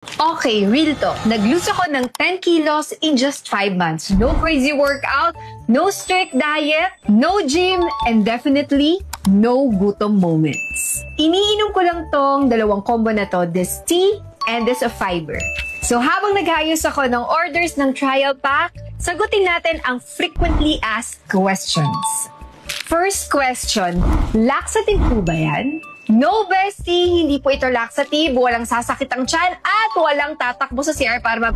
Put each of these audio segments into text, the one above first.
Okay, real talk. Nag-lose ako ng 10 kilos in just 5 months. No crazy workout, no strict diet, no gym, and definitely no gutom moments. Iniinom ko lang tong dalawang combo na to, this tea and this of fiber. So habang naghayos ako ng orders ng trial pack, sagutin natin ang frequently asked questions. First question, laxative po ba yan? No, bestie! Hindi po ito laxative, walang sasakit ang tiyan, at walang tatakbo sa CR para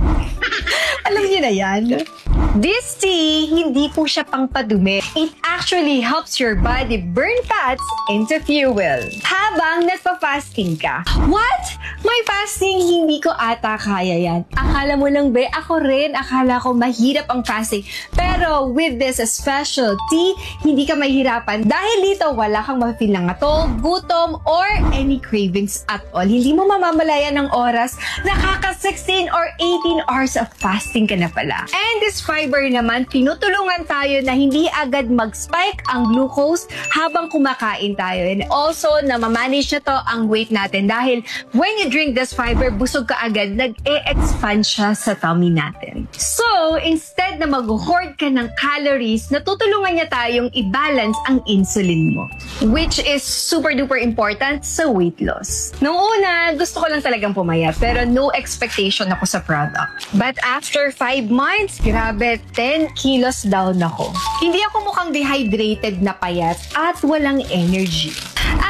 Alam niyo na yan? This tea, hindi po siya pangpadumi. It actually helps your body burn fats into fuel. Habang nagpa-fasting ka. What? May fasting, hindi ko ata kaya yan. Akala mo lang, be, ako rin. Akala ko mahirap ang fasting. Pero with this special tea, hindi ka mahirapan. Dahil dito, wala kang ma-feel ng atol, gutom, or any cravings at all. Hindi mo mamamalayan ng oras, nakaka 16 or 18 hours of fasting ka na pala. And this fiber naman, tinutulungan tayo na hindi agad mag-spike ang glucose habang kumakain tayo. And also, namamanage na to ang weight natin dahil when you drink this fiber, busog ka agad, nag-e-expand siya sa tummy natin. So, instead na mag-hoard ka ng calories, natutulungan niya tayong i-balance ang insulin mo, which is super duper important sa weight loss. Noong una, gusto ko lang talagang pumayat, pero no expectation ako sa product. But after 5 months, grabe, 10 kilos down ako. Hindi ako mukhang dehydrated na payat at walang energy.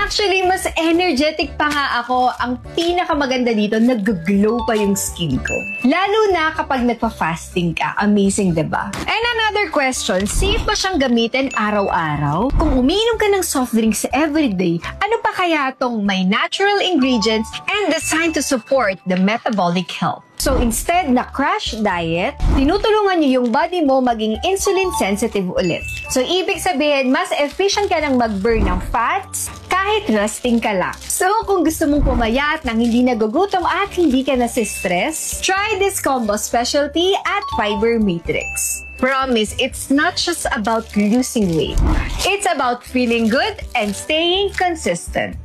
Actually, mas energetic pa nga ako. Ang pinakamaganda dito, nag-glow pa yung skin ko. Lalo na kapag nagpa-fasting ka. Amazing, diba? And another question, safe ba siyang gamitin araw-araw? Kung umiinom ka ng soft drinks everyday, ano pa kaya tong may natural ingredients and designed to support the metabolic health? So instead na crash diet, tinutulungan niyo yung body mo maging insulin sensitive ulit. So ibig sabihin, mas efficient ka nang mag-burn ng fats kahit resting ka lang. So kung gusto mong pumayat nang hindi nagugutom at hindi ka nasi-stress, try this combo specialty at Fiber Matrix. Promise, it's not just about losing weight. It's about feeling good and staying consistent.